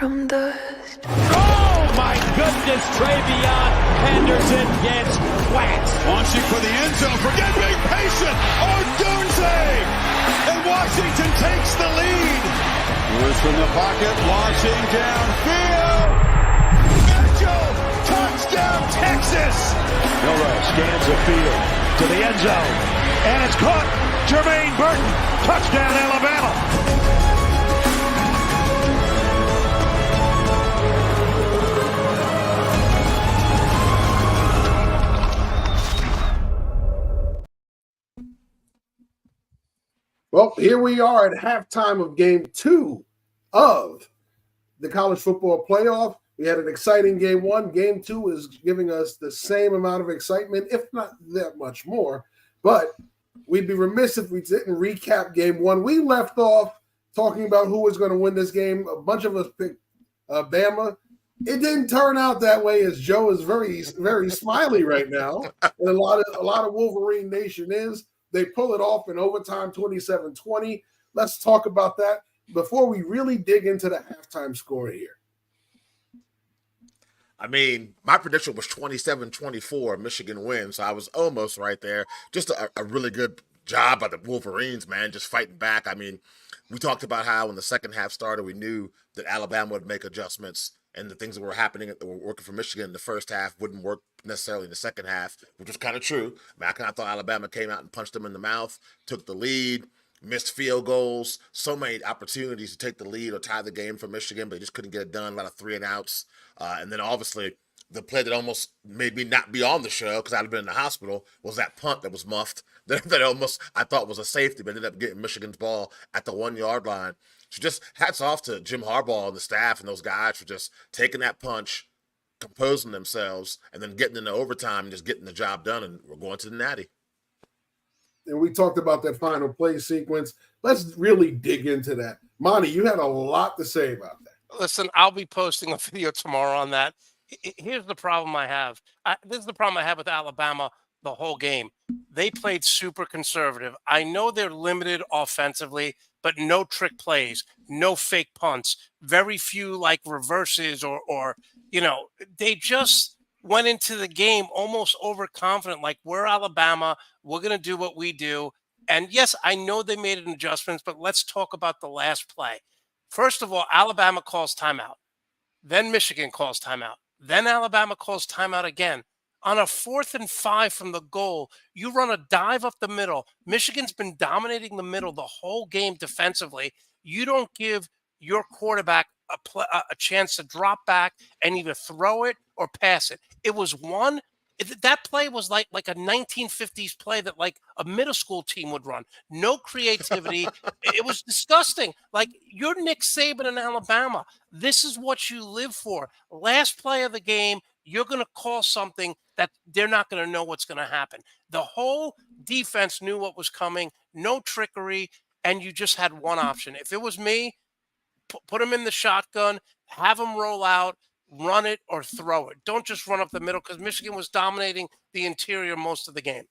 from dust. Oh, my goodness, Travion Henderson gets waxed. Launching for the end zone. Forget being patient. Odunze! And Washington takes the lead. Lewis from the pocket, launching downfield. Mitchell, touchdown, Texas! Milrow scans the field to the end zone, and it's caught. Jermaine Burton, touchdown, Alabama. Well, here we are at halftime of game 2 of the college football playoff. We had an exciting game 1. Game 2 is giving us the same amount of excitement, if not that much more. But we'd be remiss if we didn't recap game 1. We left off talking about who was going to win this game. A bunch of us picked Bama. It didn't turn out that way, as Joe is very, very smiley right now. And a lot of Wolverine Nation is. They pull it off in overtime, 27-20. Let's talk about that before we really dig into the halftime score here. I mean, my prediction was 27-24, Michigan wins, so I was almost right there. Just a really good job by the Wolverines, man, just fighting back. I mean, we talked about how when the second half started, we knew that Alabama would make adjustments, and the things that were happening that were working for Michigan in the first half wouldn't work necessarily in the second half, which was kind of true. I thought Alabama came out and punched them in the mouth, took the lead, missed field goals, so many opportunities to take the lead or tie the game for Michigan, but they just couldn't get it done. A lot of 3 and outs. And then obviously the play that almost made me not be on the show because I'd have been in the hospital was that punt that was muffed that almost I thought was a safety, but ended up getting Michigan's ball at the 1-yard line. So just hats off to Jim Harbaugh and the staff and those guys for just taking that punch, composing themselves, and then getting into overtime and just getting the job done, and we're going to the Natty. And we talked about that final play sequence. Let's really dig into that. Monty, you had a lot to say about that. Listen, I'll be posting a video tomorrow on that. Here's the problem I have. This is the problem I have with Alabama the whole game. They played super conservative. I know they're limited offensively, but no trick plays, no fake punts, very few like reverses or they just went into the game almost overconfident, like we're Alabama, we're going to do what we do. And yes, I know they made an adjustments, but let's talk about the last play. First of all, Alabama calls timeout. Then Michigan calls timeout. Then Alabama calls timeout again. On a 4th and 5 from the goal, you run a dive up the middle. Michigan's been dominating the middle the whole game defensively. You don't give your quarterback a chance to drop back and either throw it or pass it. It was that play was like a 1950s play that like a middle school team would run. No creativity. It was disgusting. Like, you're Nick Saban in Alabama. This is what you live for. Last play of the game, you're going to call something that they're not going to know what's going to happen. The whole defense knew what was coming, no trickery, and you just had one option. If it was me, put him in the shotgun, have him roll out, run it or throw it. Don't just run up the middle, because Michigan was dominating the interior most of the game.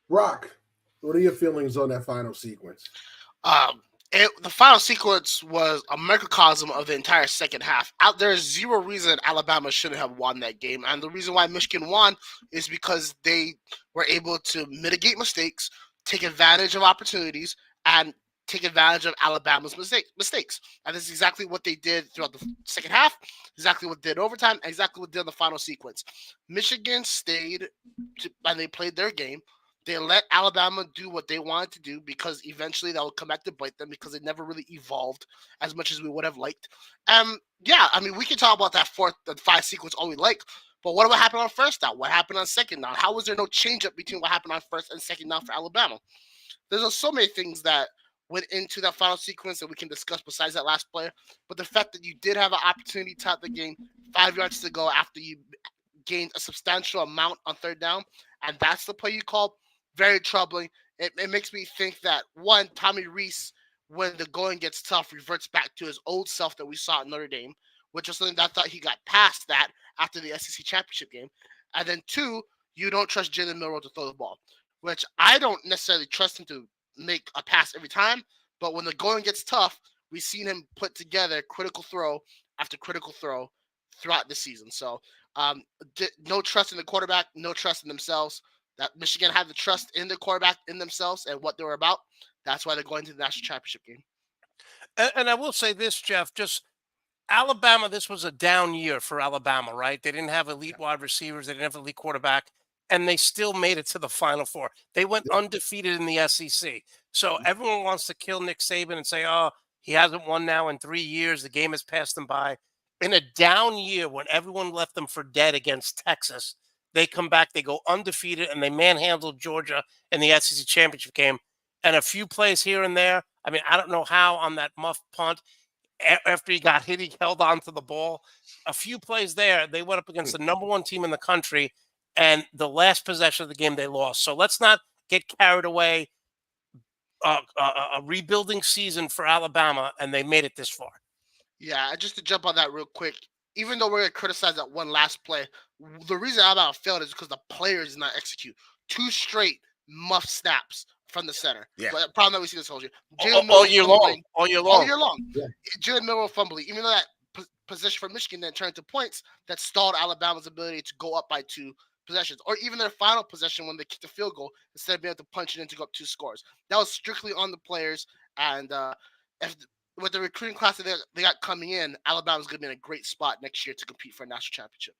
Rock, what are your feelings on that final sequence? The final sequence was a microcosm of the entire second half. There's zero reason Alabama shouldn't have won that game. And the reason why Michigan won is because they were able to mitigate mistakes, take advantage of opportunities, and take advantage of Alabama's mistakes. And this is exactly what they did throughout the second half, exactly what they did overtime, and exactly what they did in the final sequence. Michigan stayed and they played their game. They let Alabama do what they wanted to do, because eventually that would come back to bite them, because it never really evolved as much as we would have liked. Yeah, I mean, we can talk about that 4th and 5 sequence all we like, but what happened on first down? What happened on second down? How was there no change up between what happened on first and second down for Alabama? There's so many things that went into that final sequence that we can discuss besides that last play, but the fact that you did have an opportunity to top the game, 5 yards to go after you gained a substantial amount on 3rd down, and that's the play you called, very troubling. It makes me think that, one, Tommy Rees, when the going gets tough, reverts back to his old self that we saw at Notre Dame, which is something that I thought he got past that after the SEC championship game. And then 2, you don't trust Jalen Milroe to throw the ball, which I don't necessarily trust him to make a pass every time. But when the going gets tough, we've seen him put together critical throw after critical throw throughout the season. So no trust in the quarterback, no trust in themselves. That Michigan had the trust in the quarterback, in themselves, and what they were about. That's why they're going to the national championship game. And I will say this, Jeff, just Alabama, this was a down year for Alabama, right? They didn't have elite wide receivers, they didn't have elite quarterback, and they still made it to the Final Four. They went undefeated in the SEC. So everyone wants to kill Nick Saban and say, oh, he hasn't won now in 3 years. The game has passed him by. In a down year when everyone left them for dead against Texas, they come back, they go undefeated, and they manhandled Georgia in the SEC championship game. And a few plays here and there. I mean, I don't know how on that muff punt, after he got hit, he held on to the ball. A few plays there, they went up against the number one team in the country, and the last possession of the game, they lost. So let's not get carried away. A rebuilding season for Alabama, and they made it this far. Yeah, just to jump on that real quick, even though we're going to criticize that one last play, the reason Alabama failed is because the players did not execute. 2 straight muff snaps from the center. Yeah. But the problem that we see this whole year. All year long. All year long. Yeah. Jalen Milroe fumbling. Even though that position for Michigan then turned to points, that stalled Alabama's ability to go up by 2 possessions. Or even their final possession when they kicked a field goal, instead of being able to punch it in to go up 2 scores. That was strictly on the players. And with the recruiting class that they got coming in, Alabama's going to be in a great spot next year to compete for a national championship.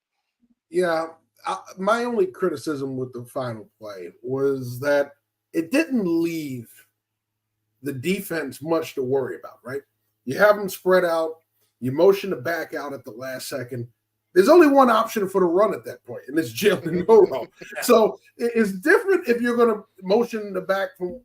Yeah, my only criticism with the final play was that it didn't leave the defense much to worry about, right? You have them spread out, you motion to back out at the last second. There's only one option for the run at that point, and it's Jalen Milroe. So it's different if you're going to motion the back from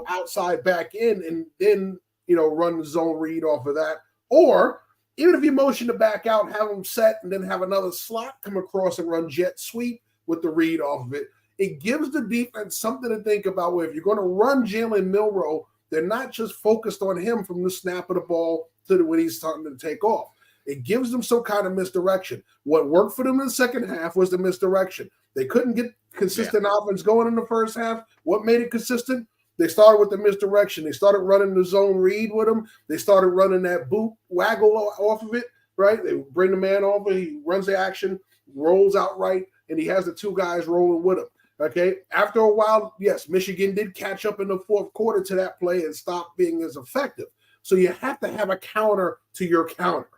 outside back in and then run the zone read off of that, or even if you motion to back out, have them set, and then have another slot come across and run jet sweep with the read off of it. It gives the defense something to think about. Where if you're going to run Jalen Milroe, they're not just focused on him from the snap of the ball to when he's starting to take off. It gives them some kind of misdirection. What worked for them in the second half was the misdirection. They couldn't get consistent offense going in the first half. What made it consistent? They started with the misdirection. They started running the zone read with him. They started running that boot waggle off of it, right? They bring the man over. He runs the action, rolls out right, and he has the 2 guys rolling with him. Okay. After a while, yes, Michigan did catch up in the fourth quarter to that play and stop being as effective. So you have to have a counter to your counter.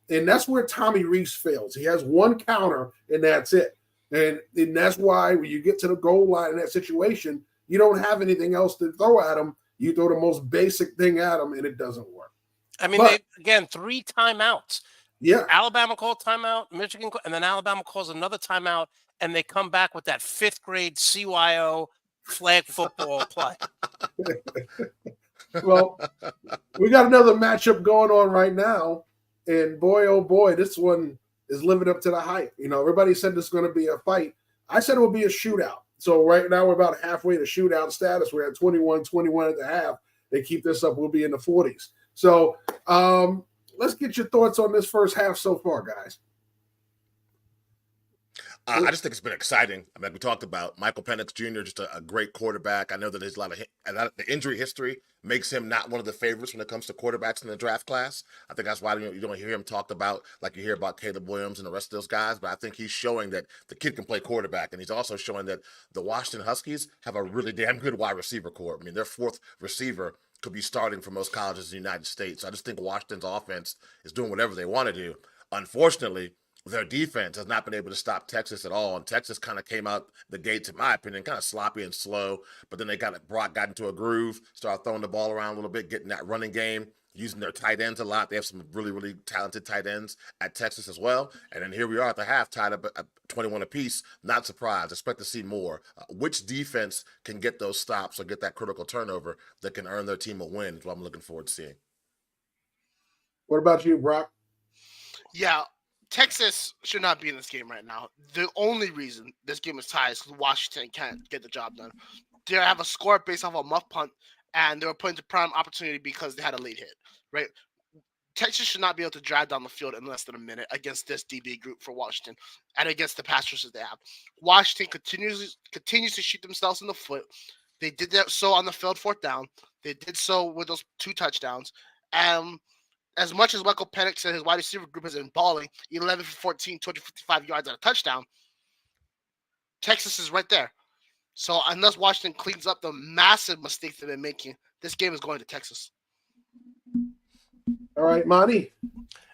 And that's where Tommy Rees fails. He has one counter, and that's it. And that's why when you get to the goal line in that situation, you don't have anything else to throw at him. You throw the most basic thing at him, and it doesn't work. I mean, they 3 timeouts. Yeah. Alabama called timeout, Michigan, and then Alabama calls another timeout, and they come back with that 5th grade CYO flag football play. Well, we got another matchup going on right now, and boy, oh boy, this one is living up to the hype. Everybody said this is going to be a fight. I said it would be a shootout. So right now we're about halfway to shootout status. We're at 21-21 at the half. They keep this up, we'll be in the 40s. So let's get your thoughts on this first half so far, guys. I just think it's been exciting. I mean, we talked about Michael Penix Jr., just a great quarterback. I know that there's a lot of the injury history makes him not one of the favorites when it comes to quarterbacks in the draft class. I think that's why you don't hear him talked about like you hear about Caleb Williams and the rest of those guys. But I think he's showing that the kid can play quarterback, and he's also showing that the Washington Huskies have a really damn good wide receiver core. I mean, their 4th receiver could be starting for most colleges in the United States. I just think Washington's offense is doing whatever they want to do. Unfortunately, their defense has not been able to stop Texas at all. And Texas kind of came out the gates, in my opinion, kind of sloppy and slow. But then they got into a groove, started throwing the ball around a little bit, getting that running game, using their tight ends a lot. They have some really, really talented tight ends at Texas as well. And then here we are at the half, tied up at 21 apiece. Not surprised. Expect to see more. Which defense can get those stops or get that critical turnover that can earn their team a win is what I'm looking forward to seeing. What about you, Brock? Yeah. Texas should not be in this game right now. The only reason this game is tied is because Washington can't get the job done. They have a score based off a muff punt, and they were put into prime opportunity because they had a late hit, right? Texas should not be able to drive down the field in less than a minute against this DB group for Washington and against the pass rushers they have. Washington continues to shoot themselves in the foot. They did that so on the failed 4th down. They did so with those 2 touchdowns. As much as Michael Penix and his wide receiver group has been balling, 11 for 14, 255 yards and a touchdown, Texas is right there. So unless Washington cleans up the massive mistakes they've been making, this game is going to Texas. All right, Monty.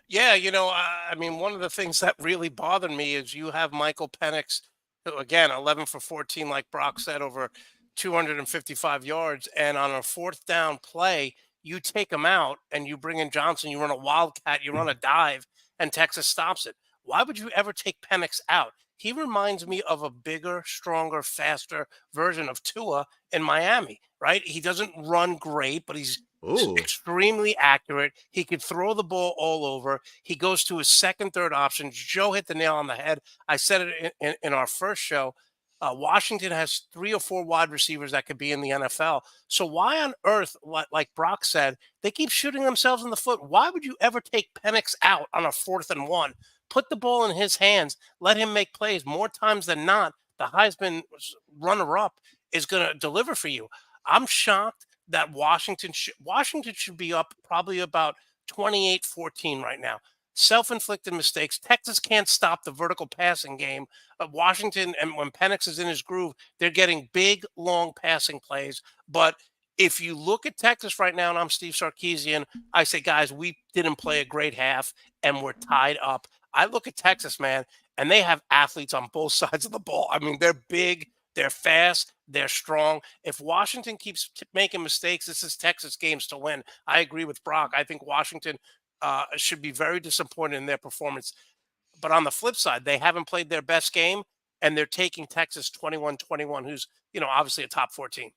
Yeah, I mean, one of the things that really bothered me is you have Michael Penix, who, again, 11 for 14, like Brock said, over 255 yards. And on a fourth down play, you take him out and you bring in Johnson, you run a wildcat, you run a dive, and Texas stops it. Why would you ever take Penix out? He reminds me of a bigger, stronger, faster version of Tua in Miami, right? He doesn't run great, but he's Ooh. extremely accurate. He could throw the ball all over. He goes to his second, third option. Joe hit the nail on the head. I said it in our first show. Washington has 3 or 4 wide receivers that could be in the NFL. So why on earth, like Brock said, they keep shooting themselves in the foot? Why would you ever take Penix out on a 4th and 1? Put the ball in his hands. Let him make plays. More times than not, the Heisman runner-up is going to deliver for you. I'm shocked that Washington should be up probably about 28-14 right now. Self-inflicted mistakes. Texas can't stop the vertical passing game. Washington, and when Penix is in his groove, they're getting big, long passing plays. But if you look at Texas right now, and I'm Steve Sarkisian, I say, guys, we didn't play a great half, and we're tied up. I look at Texas, man, and they have athletes on both sides of the ball. I mean, they're big, they're fast, they're strong. If Washington keeps making mistakes, this is Texas games to win. I agree with Brock. I think Washington should be very disappointed in their performance. But on the flip side, they haven't played their best game, and they're taking Texas 21-21, who's, obviously a top 4 team.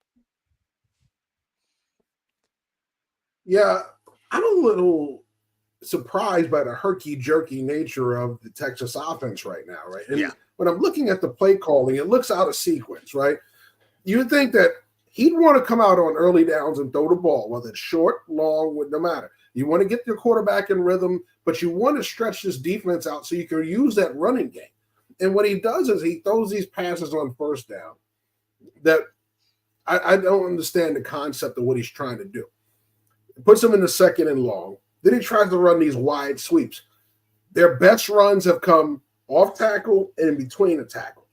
Yeah, I'm a little surprised by the herky-jerky nature of the Texas offense right now, right? And when I'm looking at the play calling, it looks out of sequence, right? You would think that he'd want to come out on early downs and throw the ball, whether it's short, long, no matter. You want to get your quarterback in rhythm, but you want to stretch this defense out so you can use that running game. And what he does is he throws these passes on first down that I don't understand the concept of what he's trying to do. It puts him in the second and long. Then he tries to run these wide sweeps. Their best runs have come off tackle and in between the tackles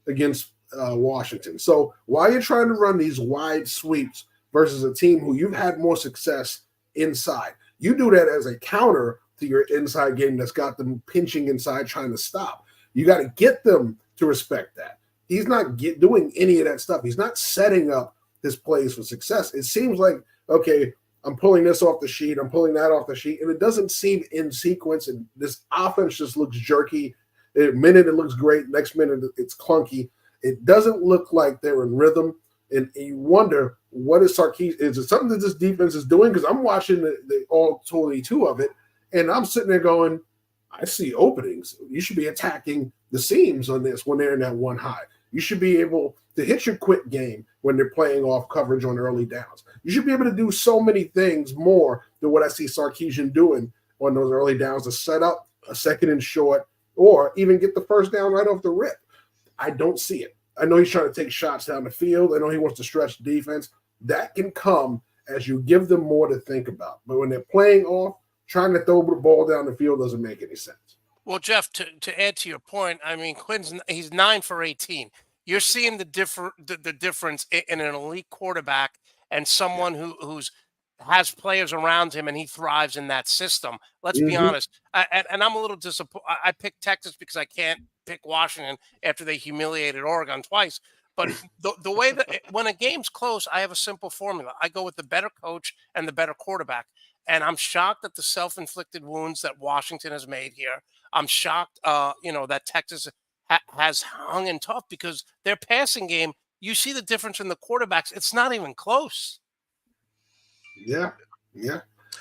against Washington. So why are you trying to run these wide sweeps versus a team who you've had more success inside? You do that as a counter to your inside game that's got them pinching inside trying to stop. You got to get them to respect that. He's not doing any of that stuff. He's not setting up his plays for success. It seems like, okay, I'm pulling this off the sheet, I'm pulling that off the sheet, and it doesn't seem in sequence, and this offense just looks jerky. A minute it looks great, next minute it's clunky. It doesn't look like they're in rhythm, and you wonder, what is Sarkisian? Is it something that this defense is doing? Because I'm watching the all 22 of it, and I'm sitting there going, I see openings. You should be attacking the seams on this when they're in that one high. You should be able to hit your quick game when they're playing off coverage on early downs. You should be able to do so many things more than what I see Sarkisian doing on those early downs to set up a second and short or even get the first down right off the rip. I don't see it. I know he's trying to take shots down the field. I know he wants to stretch the defense. That can come as you give them more to think about. But when they're playing off, trying to throw the ball down the field doesn't make any sense. Well, Jeff, to add to your point, I mean, he's 9 for 18. You're seeing the difference in an elite quarterback and someone who's has players around him and he thrives in that system. Let's be honest. And I'm a little disappointed. I picked Texas because I can't pick Washington after they humiliated Oregon twice. But the way that when a game's close, I have a simple formula. I go with the better coach and the better quarterback. And I'm shocked at the self-inflicted wounds that Washington has made here. I'm shocked, that Texas has hung in tough because their passing game, you see the difference in the quarterbacks. It's not even close. Yeah.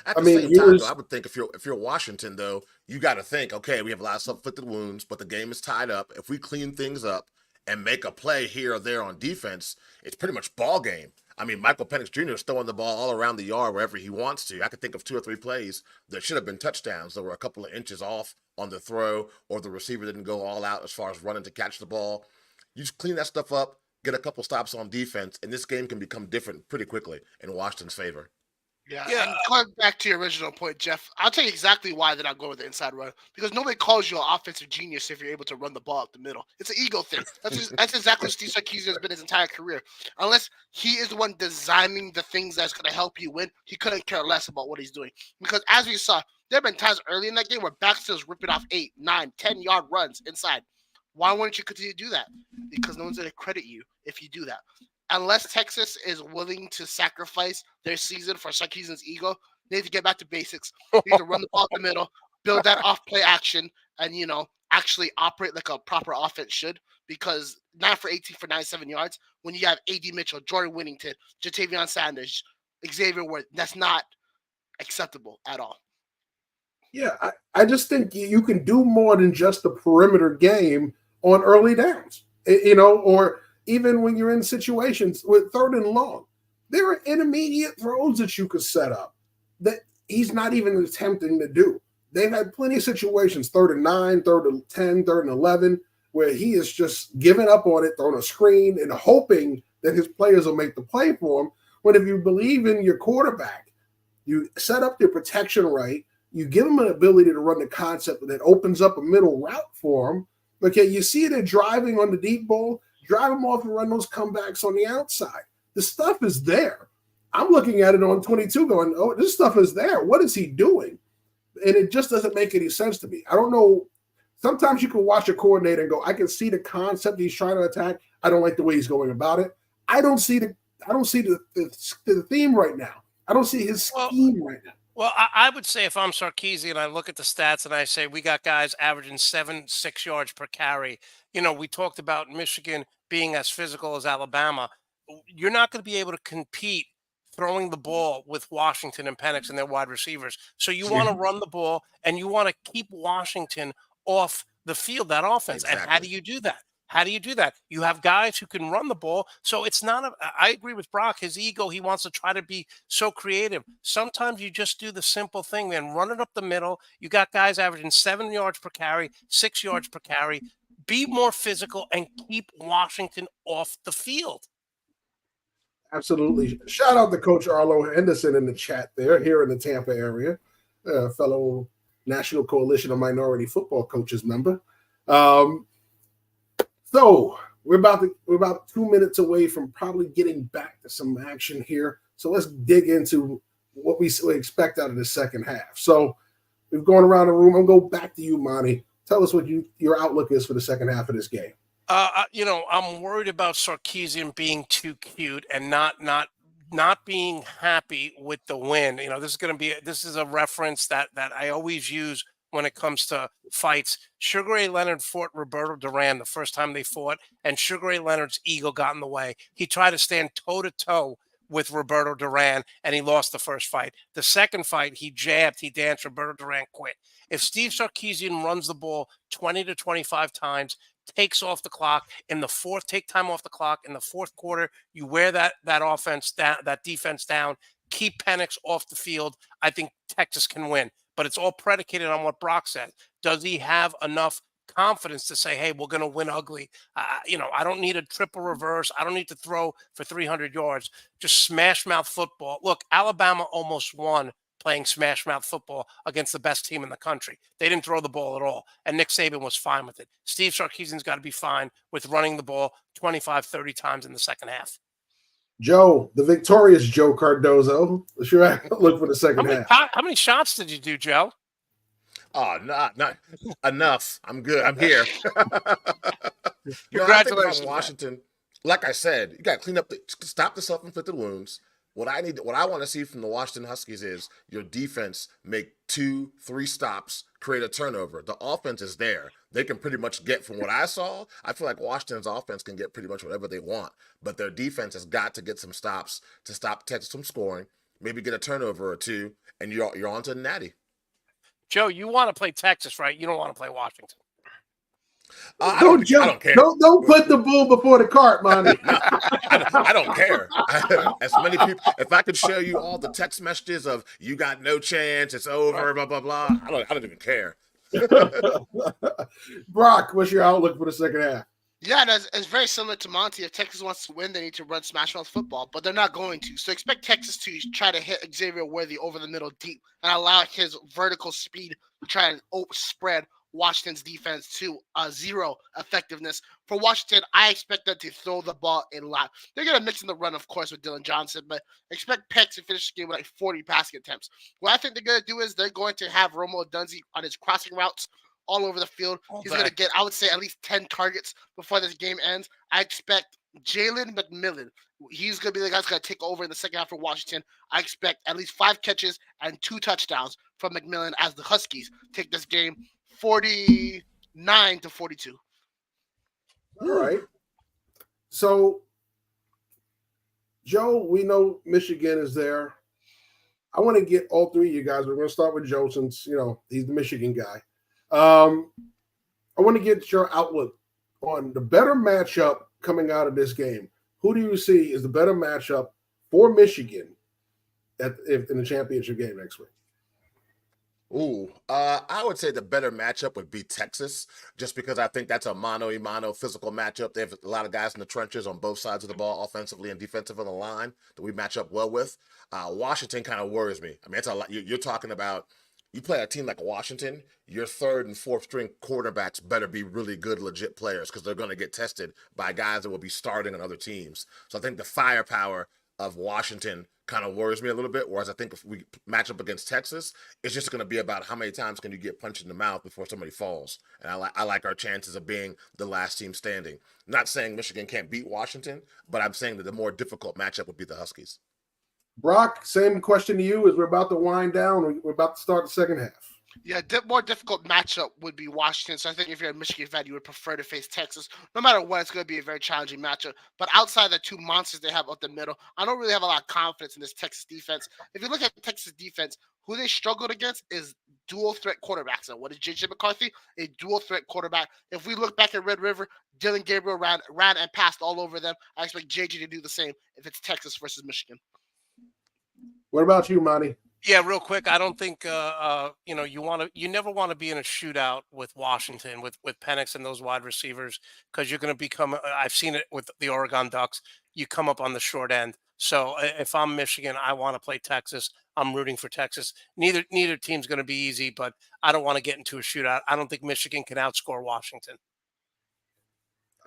At the same time, though, I would think if you're Washington, though, you got to think, okay, we have a lot of self-inflicted wounds, but the game is tied up. If we clean things up and make a play here or there on defense, it's pretty much ball game. I mean, Michael Penix Jr. is throwing the ball all around the yard wherever he wants to. I could think of 2 or 3 plays that should have been touchdowns that were a couple of inches off on the throw, or the receiver didn't go all out as far as running to catch the ball. You just clean that stuff up, get a couple stops on defense, and this game can become different pretty quickly in Washington's favor. Yeah, Yeah. and going back to your original point, Jeff, I'll tell you exactly why they're not going with the inside run. Because nobody calls you an offensive genius if you're able to run the ball up the middle. It's an ego thing. That's exactly what Steve Sarkisian has been his entire career. Unless he is the one designing the things that's going to help you win, he couldn't care less about what he's doing. Because as we saw, there have been times early in that game where Baxter's ripping off 8, 9, 10-yard runs inside. Why wouldn't you continue to do that? Because no one's going to credit you if you do that. Unless Texas is willing to sacrifice their season for Sarkisian's ego, they need to get back to basics. They need to run the ball up the middle, build that off-play action, and, actually operate like a proper offense should. Because 9 for 18 for 97 yards, when you have A.D. Mitchell, Jordan Whittington, Jatavion Sanders, Xavier Worth, that's not acceptable at all. Yeah, I just think you can do more than just the perimeter game on early downs, or even when you're in situations with 3rd and long. There are intermediate throws that you could set up that he's not even attempting to do. They've had plenty of situations, 3rd and 9, 3rd and 10, 3rd and 11, where he is just giving up on it, throwing a screen and hoping that his players will make the play for him. When if you believe in your quarterback, you set up your protection right, you give him an ability to run the concept that opens up a middle route for him. Okay, you see it driving on the deep ball, drive him off and run those comebacks on the outside. The stuff is there. I'm looking at it on 22 going, oh, this stuff is there. What is he doing? And it just doesn't make any sense to me. I don't know. Sometimes you can watch a coordinator and go, I can see the concept he's trying to attack. I don't like the way he's going about it. I don't see the theme right now. I don't see his scheme right now. Well, I would say if I'm Sarkisian, I look at the stats and I say we got guys averaging 6 yards per carry. We talked about Michigan being as physical as Alabama. You're not going to be able to compete throwing the ball with Washington and Penix and their wide receivers. So you want to run the ball and you want to keep Washington off the field, that offense. Exactly. And how do you do that? How do you do that? You have guys who can run the ball. So it's not I agree with Brock. His ego, he wants to try to be so creative. Sometimes you just do the simple thing, man. Run it up the middle. You got guys averaging 7 yards per carry, 6 yards per carry. Be more physical and keep Washington off the field. Absolutely. Shout out to Coach Arlo Henderson in the chat there, here in the Tampa area, fellow National Coalition of Minority Football Coaches member. So we're about 2 minutes away from probably getting back to some action here. So let's dig into what we expect out of the second half. So we've gone around the room. I'm going to go back to you, Monty. Tell us what your outlook is for the second half of this game. I'm worried about Sarkisian being too cute and not being happy with the win. This is a reference that I always use when it comes to fights. Sugar Ray Leonard fought Roberto Duran the first time they fought, and Sugar Ray Leonard's ego got in the way. He tried to stand toe-to-toe with Roberto Duran, and he lost the first fight. The second fight, he jabbed, he danced, Roberto Duran quit. If Steve Sarkisian runs the ball 20 to 25 times, takes off the clock take time off the clock in the fourth quarter, you wear that offense down, that defense down, keep Penix off the field, I think Texas can win. But it's all predicated on what Brock said. Does he have enough confidence to say, hey, we're going to win ugly? I don't need a triple reverse. I don't need to throw for 300 yards. Just smash mouth football. Look, Alabama almost won playing smash mouth football against the best team in the country. They didn't throw the ball at all. And Nick Saban was fine with it. Steve Sarkisian's got to be fine with running the ball 25, 30 times in the second half. Joe, the victorious Joe Cardoso. Sure, look for the second half. How many shots did you do, Joe? Oh, not enough. I'm good. I'm here. Congratulations, I think Washington. Like I said, you got to clean up, stop the self-inflicted wounds. What I want to see from the Washington Huskies is your defense make 2-3 stops, create a turnover. The offense is there. They can pretty much get, from what I saw, I feel like Washington's offense can get pretty much whatever they want. But their defense has got to get some stops to stop Texas from scoring, maybe get a turnover or two, and you're on to the natty. Joe, you want to play Texas, right? You don't want to play Washington. I don't care. Don't put the bull before the cart, Monty. I don't care. As many people, if I could show you all the text messages of "you got no chance, it's over," blah blah blah, I don't even care. Brock, what's your outlook for the second half? Yeah, and it's very similar to Monty. If Texas wants to win, they need to run smash mouth football, but they're not going to. So expect Texas to try to hit Xavier Worthy over the middle deep and allow his vertical speed to try and spread Washington's defense to zero effectiveness. For Washington, I expect them to throw the ball a lot. They're going to mix in the run, of course, with Dylan Johnson, but expect Peck to finish the game with like 40 passing attempts. What I think they're going to do is they're going to have Romo Dunzy on his crossing routes all over the field. He's going to get, I would say, at least 10 targets before this game ends. I expect Jalen McMillan. He's going to be the guy that's going to take over in the second half for Washington. I expect at least 5 catches and 2 touchdowns from McMillan as the Huskies take this game 49-42. All right. So, Joe, we know Michigan is there. I want to get all three of you guys. We're going to start with Joe since, he's the Michigan guy. I want to get your outlook on the better matchup coming out of this game. Who do you see is the better matchup for Michigan in the championship game next week? I would say the better matchup would be Texas, just because I think that's a mano-a-mano physical matchup. They have a lot of guys in the trenches on both sides of the ball, offensively and defensively on the line, that we match up well with. Washington kind of worries me. I mean, it's a lot. You're talking about, you play a team like Washington, your third and fourth string quarterbacks better be really good, legit players, because they're going to get tested by guys that will be starting on other teams. So I think the firepower of Washington kind of worries me a little bit, whereas I think if we match up against Texas, it's just going to be about how many times can you get punched in the mouth before somebody falls. And I like our chances of being the last team standing. Not saying Michigan can't beat Washington, but I'm saying that the more difficult matchup would be the Huskies. Brock, same question to you as we're about to wind down. We're about to start the second half. Yeah, more difficult matchup would be Washington. So I think if you're a Michigan fan, you would prefer to face Texas. No matter what, it's going to be a very challenging matchup. But outside the two monsters they have up the middle, I don't really have a lot of confidence in this Texas defense. If you look at the Texas defense, who they struggled against is dual threat quarterbacks. So what is J.J. McCarthy? A dual threat quarterback. If we look back at Red River, Dylan Gabriel ran and passed all over them. I expect J.J. to do the same if it's Texas versus Michigan. What about you, Monty? Yeah, real quick. I don't think you never want to be in a shootout with Washington with Penix and those wide receivers, because you're going to become. I've seen it with the Oregon Ducks. You come up on the short end. So if I'm Michigan, I want to play Texas. I'm rooting for Texas. Neither team's going to be easy, but I don't want to get into a shootout. I don't think Michigan can outscore Washington.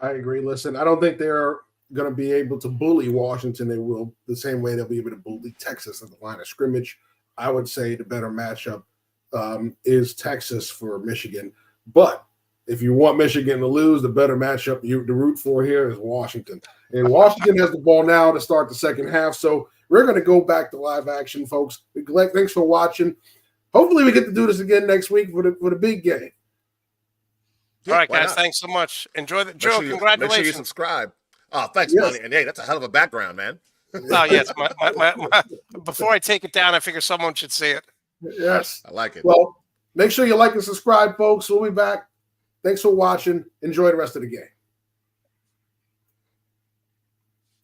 I agree. Listen, I don't think they're going to be able to bully Washington. They will the same way they'll be able to bully Texas at the line of scrimmage. I would say the better matchup is Texas for Michigan. But if you want Michigan to lose, the better matchup to root for here is Washington. And Washington has the ball now to start the second half. So we're going to go back to live action, folks. Thanks for watching. Hopefully we get to do this again next week for the big game. All right, guys. Thanks so much. Enjoy the Joe. Congratulations. Make sure you subscribe. Oh, thanks, Monty. And hey, that's a hell of a background, man. Oh, yes. Before I take it down, I figure someone should see it. Yes. I like it. Well, make sure you like and subscribe, folks. We'll be back. Thanks for watching. Enjoy the rest of the game.